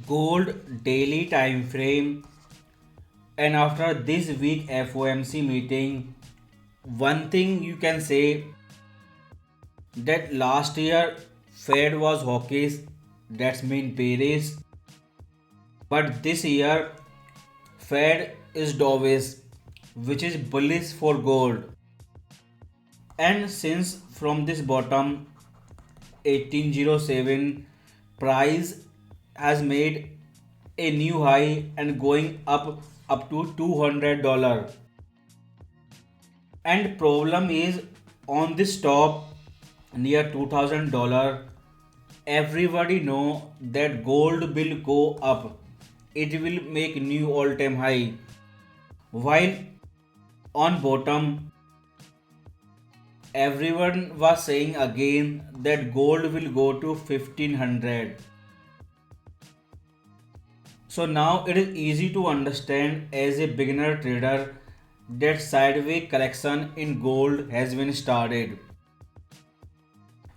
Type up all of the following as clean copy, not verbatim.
gold daily time frame, and after this week FOMC meeting, one thing you can say that last year Fed was hawkish, that's mean bearish, but this year Fed is dovish, which is bullish for gold. And since from this bottom 1807 price has made a new high and going up to $200, and problem is on this top near $2000, everybody know that gold will go up, it will make new all-time high, while on bottom everyone was saying again that gold will go to 1500. So now it is easy to understand as a beginner trader that sideways correction in gold has been started,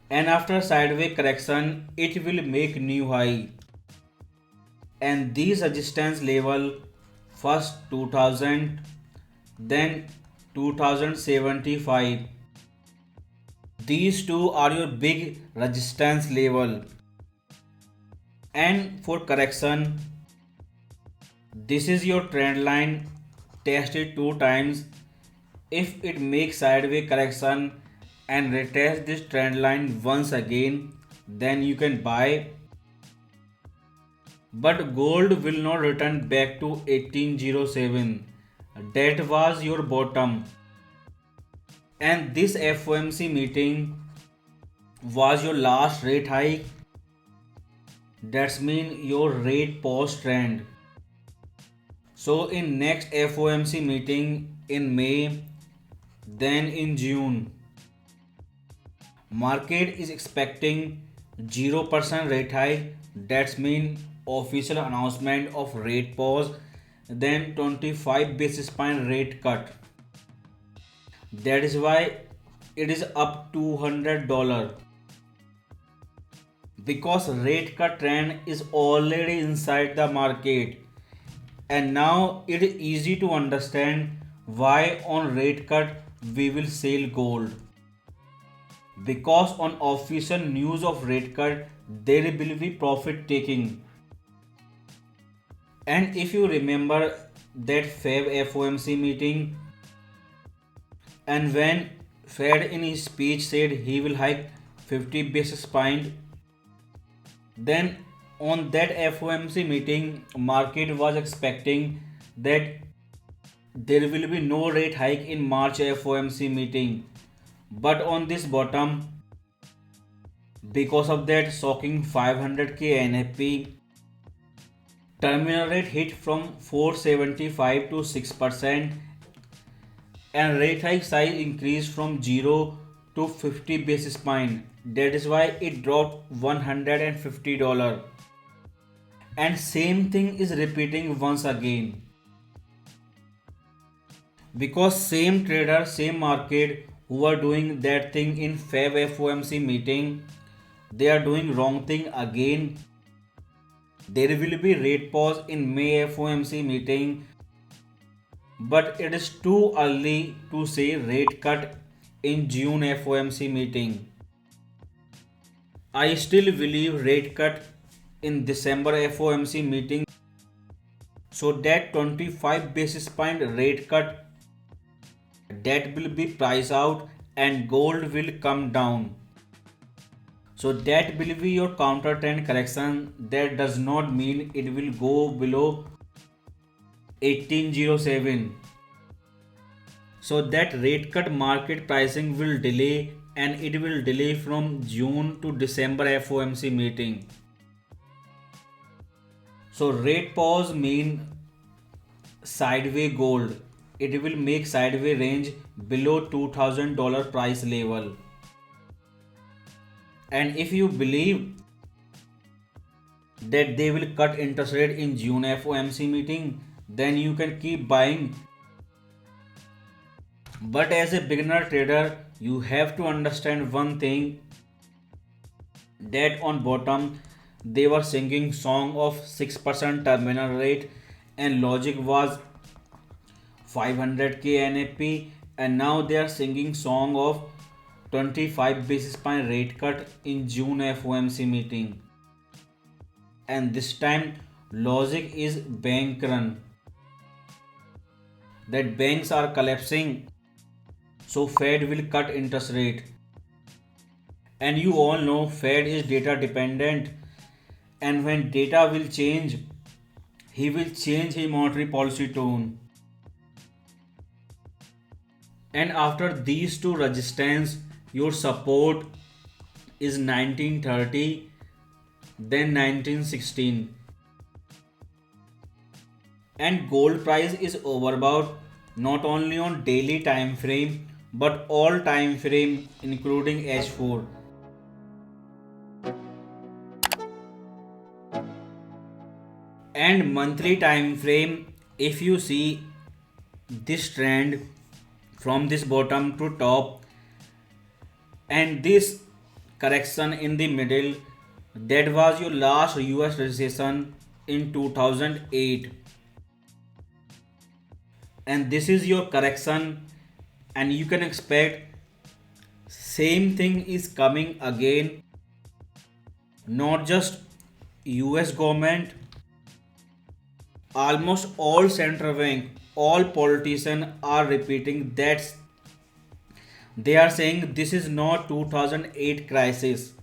and after sideways correction it will make new high, and these resistance level first 2000, then 2075, these two are your big resistance level. And for correction, this is your trend line, test it 2 times. If it makes sideways correction and retest this trend line once again, then you can buy. But gold will not return back to 1807. That was your bottom. And this FOMC meeting was your last rate hike. That's mean your rate pause trend. So in next FOMC meeting in May, then in June, market is expecting 0% rate hike. That's mean official announcement of rate pause, then 25 basis point rate cut. That is why it is up $200, because rate cut trend is already inside the market, and now it is easy to understand why on rate cut we will sell gold, because on official news of rate cut there will be profit taking. And if you remember that Feb FOMC meeting, and when Fed in his speech said he will hike 50 basis point, then on that FOMC meeting market was expecting that there will be no rate hike in March FOMC meeting. But on this bottom, because of that shocking 500k NFP, terminal rate hit from 475 to 6%, and rate hike size increased from 0 to 50 basis point. That is why it dropped $150. And same thing is repeating once again, because same trader, same market who are doing that thing in Feb FOMC meeting, they are doing wrong thing again. There will be rate pause in May FOMC meeting, but it is too early to say rate cut in June FOMC meeting. I still believe rate cut in December FOMC meeting, so that 25 basis point rate cut, that will be price out and gold will come down. So that will be your counter trend correction. That does not mean it will go below 1807. So that rate cut market pricing will delay, and it will delay from June to December FOMC meeting. So rate pause mean sideways gold. It will make sideways range below $2000 price level. And if you believe that they will cut interest rate in June FOMC meeting, then you can keep buying. But as a beginner trader, you have to understand one thing, that on bottom they were singing song of 6% terminal rate and logic was 500k NAP, and now they are singing song of 25 basis point rate cut in June FOMC meeting. And this time logic is bank run, that banks are collapsing, so Fed will cut interest rate. And you all know Fed is data dependent, and when data will change, he will change his monetary policy tone. And after these two resistance, your support is 1930, then 1916. And gold price is overbought not only on daily time frame but all time frame including H4. And monthly time frame, if you see this trend from this bottom to top and this correction in the middle, that was your last US recession in 2008, and this is your correction, and you can expect same thing is coming again. Not just US government, almost all central bank, all politicians are repeating that. They are saying this is not 2008 crisis,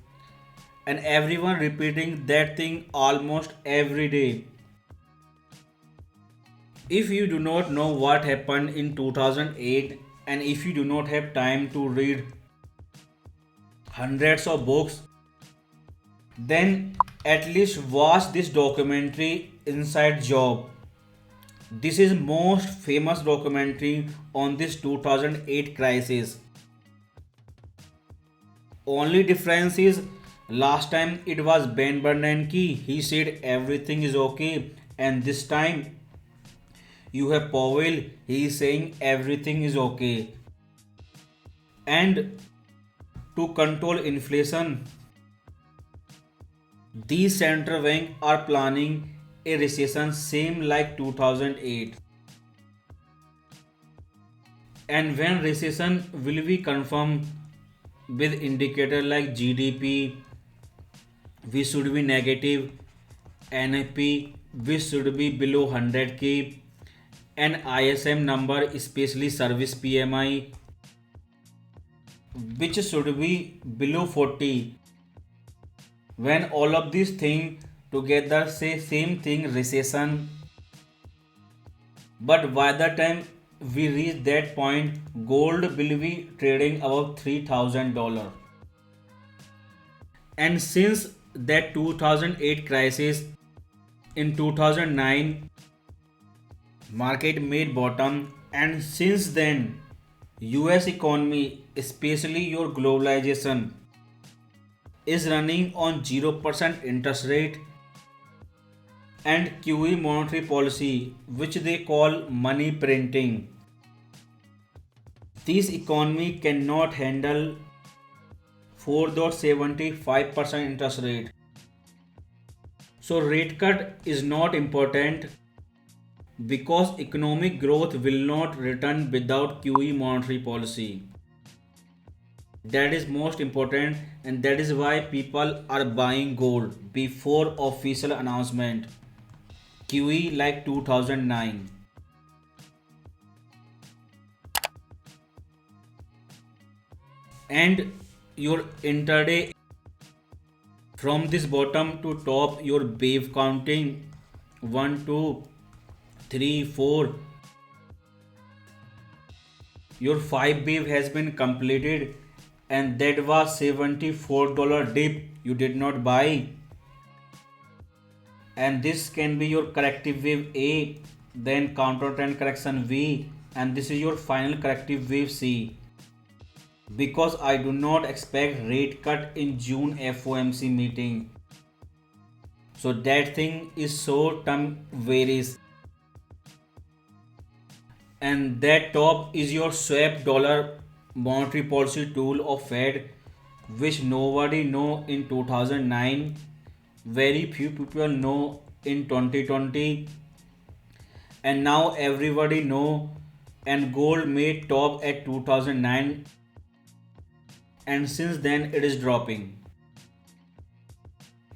and everyone repeating that thing almost every day. If you do not know what happened in 2008, and if you do not have time to read hundreds of books, then at least watch this documentary Inside Job. This is most famous documentary on this 2008 crisis. Only difference is last time it was Ben Bernanke, he said everything is okay, and this time you have Powell, he is saying everything is okay. And to control inflation, these central banks are planning a recession same like 2008. And when recession will be confirmed with indicator like GDP, we should be negative, NFP, we should be below 100k, and ISM number, especially service PMI, which should be below 40. When all of these things together say same thing, recession. But by the time we reach that point, gold will be trading above $3,000. And since that 2008 crisis, in 2009 market made bottom, and since then US economy, especially your globalization, is running on 0% interest rate and QE monetary policy, which they call money printing. This economy cannot handle 4.75% interest rate. So rate cut is not important because economic growth will not return without QE monetary policy. That is most important, and that is why people are buying gold before official announcement. QE like 2009. And your intraday, from this bottom to top, your wave counting 1 2 3 4, your 5 wave has been completed, and that was $74 dip you did not buy. And this can be your corrective wave A, then counter trend correction V, and this is your final corrective wave C. Because I do not expect rate cut in June FOMC meeting, so that thing is so term varies. And that top is your swap dollar monetary policy tool of Fed, which nobody know in 2009 very few people know in 2020, and now everybody know. And gold made top at 2009, and since then it is dropping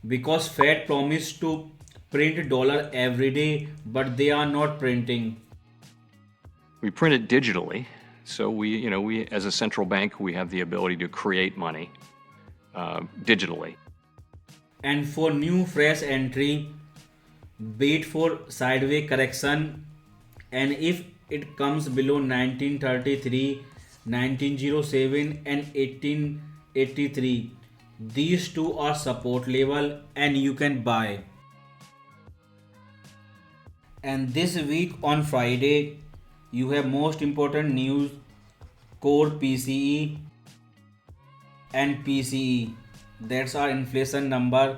because Fed promised to print dollar every day, but they are not printing. We print it digitally, so we as a central bank, we have the ability to create money digitally. And for new fresh entry, wait for sideways correction, and if it comes below 1933, 1907 and 1883, these two are support level and you can buy. And this week on Friday, you have most important news: core PCE and PCE. That's our inflation number.